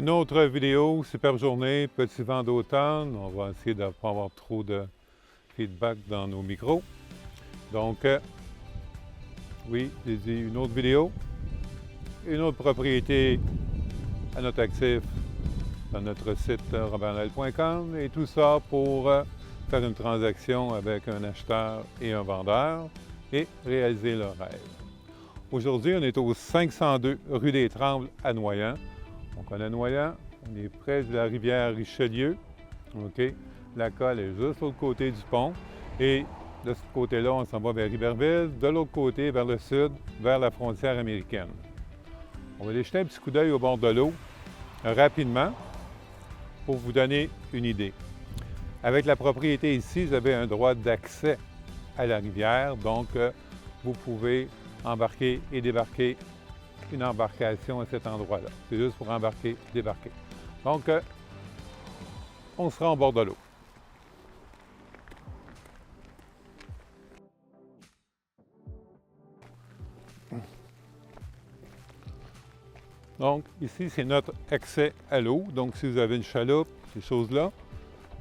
une autre vidéo, superbe journée, petit vent d'automne. On va essayer de ne pas avoir trop de feedback dans nos micros. Donc, oui, j'ai dit une autre vidéo, une autre propriété à notre actif dans notre site robertnoël.com et tout ça pour faire une transaction avec un acheteur et un vendeur et réaliser leur rêve. Aujourd'hui, on est au 502 rue des Trembles à Noyant. On connaît Noyant, on est près de la rivière Richelieu. OK? La colle est juste de l'autre côté du pont. Et de ce côté-là, on s'en va vers Iberville. De l'autre côté, vers le sud, vers la frontière américaine. On va aller jeter un petit coup d'œil au bord de l'eau rapidement pour vous donner une idée. Avec la propriété ici, vous avez un droit d'accès à la rivière. Donc, vous pouvez embarquer et débarquer une embarcation à cet endroit-là. C'est juste pour embarquer, débarquer. Donc, on sera au bord de l'eau. Donc, ici, c'est notre accès à l'eau. Donc, si vous avez une chaloupe, ces choses-là,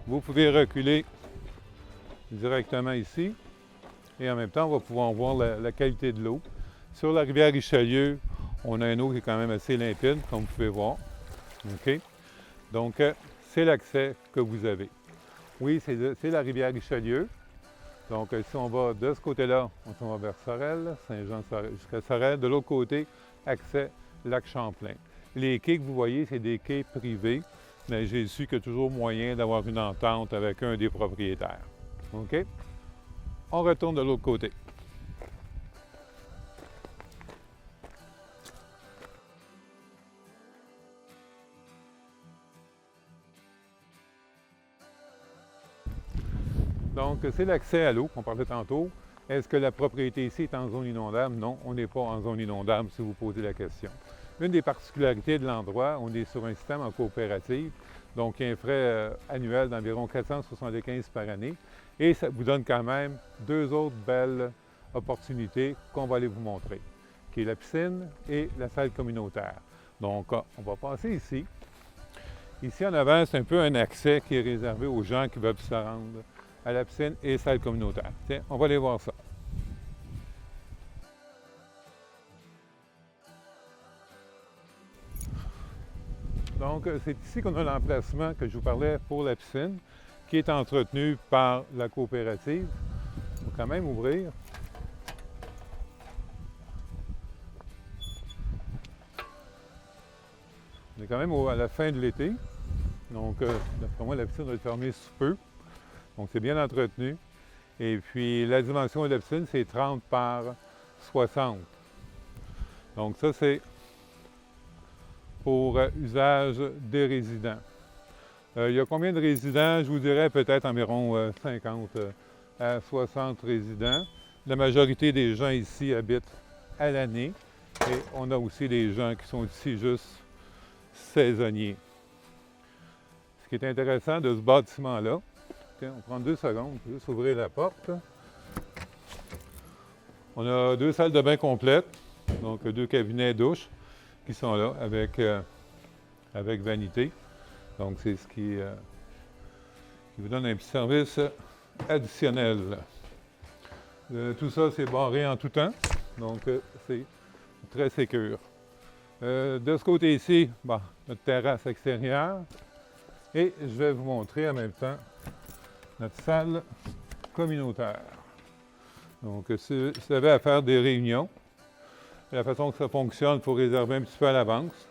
vous pouvez reculer directement ici. Et en même temps, on va pouvoir voir la qualité de l'eau. Sur la rivière Richelieu, on a une eau qui est quand même assez limpide, comme vous pouvez voir. OK? Donc, c'est l'accès que vous avez. Oui, c'est la rivière Richelieu. Donc, si on va de ce côté-là, on s'en va vers Sorel, Saint-Jean-Sorel, jusqu'à Sorel. De l'autre côté, accès lac Champlain. Les quais que vous voyez, c'est des quais privés, mais j'ai su qu'il y a toujours moyen d'avoir une entente avec un des propriétaires. OK? On retourne de l'autre côté. Donc, c'est l'accès à l'eau qu'on parlait tantôt. Est-ce que la propriété ici est en zone inondable? Non, on n'est pas en zone inondable si vous posez la question. Une des particularités de l'endroit, on est sur un système en coopérative, donc il y a un frais annuel d'environ 475 par année et ça vous donne quand même deux autres belles opportunités qu'on va aller vous montrer, qui est la piscine et la salle communautaire. Donc, on va passer ici. Ici en avant, c'est un peu un accès qui est réservé aux gens qui veulent se rendre à la piscine et salle communautaire. Tiens, on va aller voir ça. Donc, c'est ici qu'on a l'emplacement que je vous parlais pour la piscine, qui est entretenu par la coopérative. Il faut quand même ouvrir. On est quand même à la fin de l'été. Donc, d'après moi, la piscine va être fermée sous peu. Donc, c'est bien entretenu. Et puis, la dimension de la piscine, c'est 30 par 60. Donc, ça, c'est pour usage des résidents. Il y a combien de résidents? Je vous dirais peut-être environ 50 à 60 résidents. La majorité des gens ici habitent à l'année. Et on a aussi des gens qui sont ici juste saisonniers. Ce qui est intéressant de ce bâtiment-là, on prend 2 secondes, on peut juste ouvrir la porte. On a 2 salles de bain complètes, donc 2 cabinets douches qui sont là avec vanité. Donc c'est ce qui vous donne un petit service additionnel. Tout ça, c'est barré en tout temps, donc c'est très sécure. De ce côté-ci, notre terrasse extérieure. Et je vais vous montrer en même temps notre salle communautaire. Donc, si vous avez à faire des réunions, la façon que ça fonctionne, il faut réserver un petit peu à l'avance.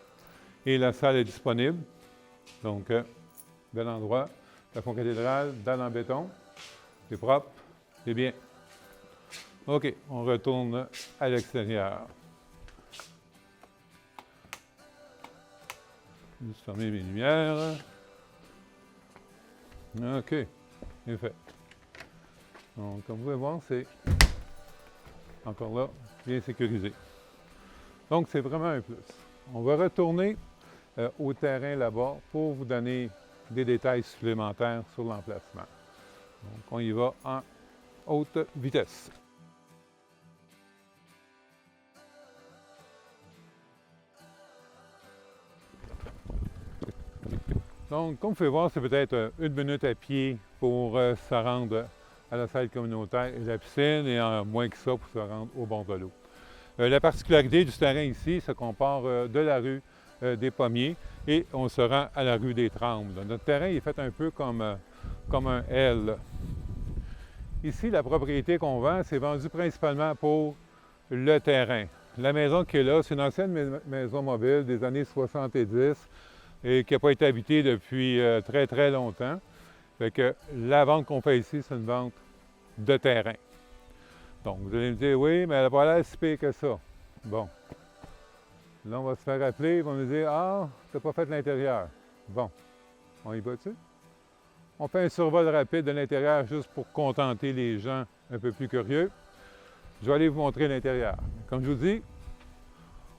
Et la salle est disponible. Donc, bel endroit. Plafond cathédrale, dalle en béton. C'est propre, c'est bien. OK, on retourne à l'extérieur. Juste fermer mes lumières. OK, c'est fait. Donc, comme vous pouvez voir, c'est encore là, bien sécurisé. Donc, c'est vraiment un plus. On va retourner au terrain là-bas pour vous donner des détails supplémentaires sur l'emplacement. Donc, on y va en haute vitesse. Donc, comme vous pouvez voir, c'est peut-être 1 minute à pied pour se rendre à la salle communautaire et la piscine, et en moins que ça pour se rendre au bord de l'eau. La particularité du terrain ici, c'est qu'on part de la rue des Pommiers et on se rend à la rue des Trembles. Notre terrain est fait un peu comme un L. Ici, la propriété qu'on vend, c'est vendu principalement pour le terrain. La maison qui est là, c'est une ancienne maison mobile des années 70 et qui n'a pas été habitée depuis très, très longtemps. Fait que la vente qu'on fait ici, c'est une vente de terrain. Donc, vous allez me dire, oui, mais elle n'a pas l'air si pire que ça. Bon. Là, on va se faire appeler, ils vont nous dire, ah, tu n'as pas fait l'intérieur. Bon. On y va dessus? On fait un survol rapide de l'intérieur juste pour contenter les gens un peu plus curieux. Je vais aller vous montrer l'intérieur. Comme je vous dis,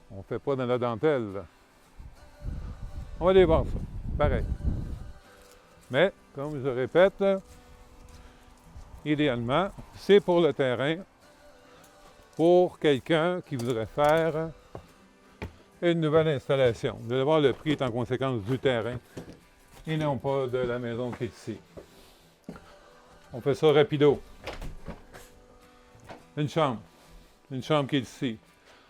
on ne fait pas dans la dentelle, là. On va aller voir ça. Pareil. Mais, comme je répète, idéalement, c'est pour le terrain, pour quelqu'un qui voudrait faire une nouvelle installation. Vous allez voir, le prix est en conséquence du terrain et non pas de la maison qui est ici. On fait ça rapido. Une chambre qui est ici.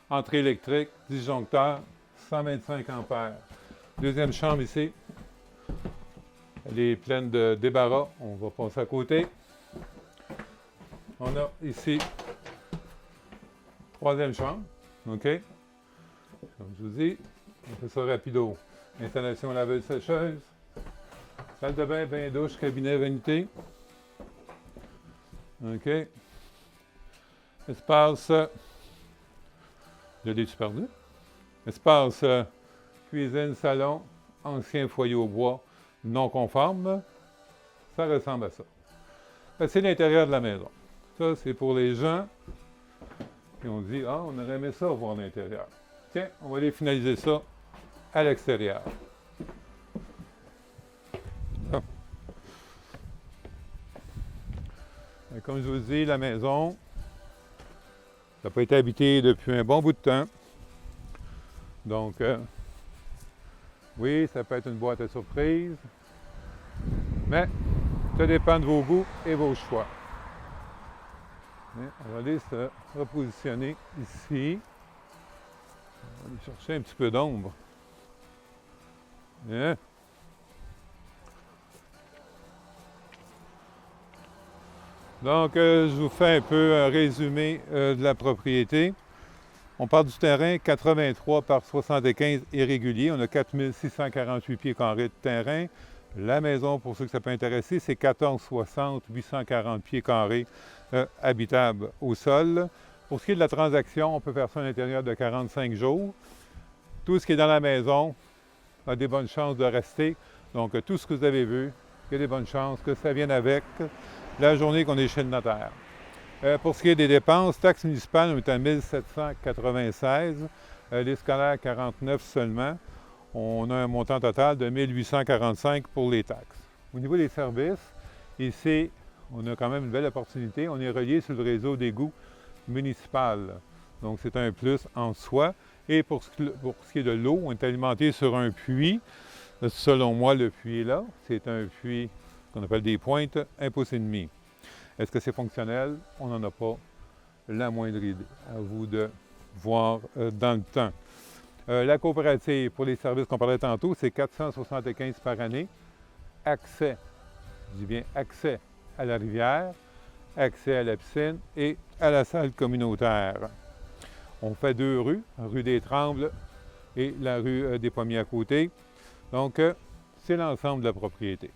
Entrée électrique, disjoncteur, 125 ampères. Deuxième chambre ici. Elle est pleine de débarras. On va passer à côté. On a ici troisième chambre. OK? Comme je vous dis, on fait ça rapido. Installation laveuse-sécheuse. Salle de bain, bain douche, cabinet, vanité. OK. Espace. Je l'ai-tu perdu? Espace cuisine, salon, ancien foyer au bois, non conforme. Ça ressemble à ça. C'est l'intérieur de la maison. Ça, c'est pour les gens qui ont dit, ah, on aurait aimé ça voir l'intérieur. Tiens, on va aller finaliser ça à l'extérieur. Ah. Comme je vous dis, la maison n'a pas été habitée depuis un bon bout de temps. Donc, oui, ça peut être une boîte à surprise, mais ça dépend de vos goûts et vos choix. On va aller se repositionner ici. On va aller chercher un petit peu d'ombre. Bien. Donc, je vous fais un peu un résumé de la propriété. On part du terrain 83 par 75 irrégulier. On a 4648 pieds carrés de terrain. La maison, pour ceux que ça peut intéresser, c'est 1460, 840 pieds carrés habitables au sol. Pour ce qui est de la transaction, on peut faire ça à l'intérieur de 45 jours. Tout ce qui est dans la maison a des bonnes chances de rester. Donc, tout ce que vous avez vu, il y a des bonnes chances que ça vienne avec la journée qu'on est chez le notaire. Pour ce qui est des dépenses, taxes municipales, on est à 1796, les scolaires 49 seulement. On a un montant total de 1845 pour les taxes. Au niveau des services, ici, on a quand même une belle opportunité. On est relié sur le réseau d'égouts municipal. Donc, c'est un plus en soi. Et pour ce qui est de l'eau, on est alimenté sur un puits. Selon moi, le puits est là. C'est un puits qu'on appelle des pointes, 1,5 pouce. Est-ce que c'est fonctionnel? On n'en a pas la moindre idée. À vous de voir dans le temps. La coopérative, pour les services qu'on parlait tantôt, c'est 475 par année. Accès, je dis bien accès à la rivière, accès à la piscine et à la salle communautaire. On fait 2 rues, rue des Trembles et la rue des Pommiers à côté. Donc, c'est l'ensemble de la propriété.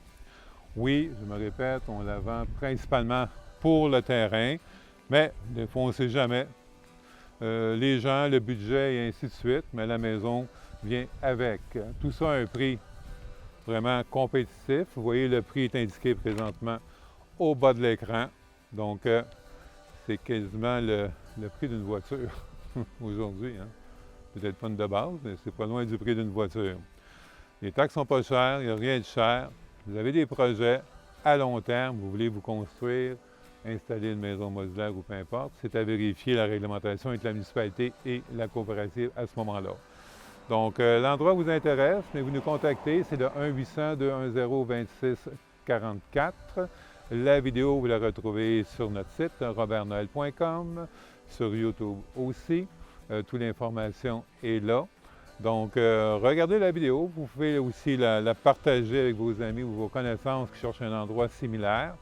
Oui, je me répète, on la vend principalement pour le terrain, mais des fois, on ne sait jamais. Les gens, le budget et ainsi de suite, mais la maison vient avec. Tout ça a un prix vraiment compétitif. Vous voyez, le prix est indiqué présentement au bas de l'écran. Donc, c'est quasiment le prix d'une voiture aujourd'hui. Hein? Peut-être pas une de base, mais c'est pas loin du prix d'une voiture. Les taxes sont pas chères, il n'y a rien de cher. Vous avez des projets à long terme, vous voulez vous construire, installer une maison modulaire ou peu importe, c'est à vérifier la réglementation entre la municipalité et la coopérative à ce moment-là. Donc, l'endroit vous intéresse, mais vous nous contactez, c'est le 1-800-210-2644. La vidéo, vous la retrouvez sur notre site, robertnoël.com, sur YouTube aussi. Toute l'information est là. Donc, regardez la vidéo. Vous pouvez aussi la partager avec vos amis ou vos connaissances qui cherchent un endroit similaire.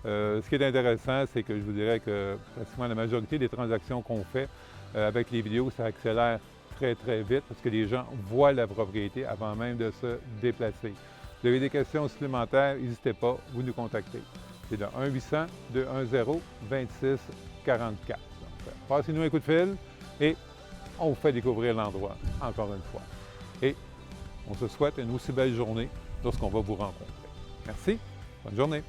Ce qui est intéressant, c'est que je vous dirais que pratiquement la majorité des transactions qu'on fait avec les vidéos, ça accélère très, très vite parce que les gens voient la propriété avant même de se déplacer. Vous avez des questions supplémentaires, n'hésitez pas, vous nous contactez. C'est le 1-800-210-2644. Passez-nous un coup de fil et on vous fait découvrir l'endroit, encore une fois. Et on se souhaite une aussi belle journée lorsqu'on va vous rencontrer. Merci, bonne journée.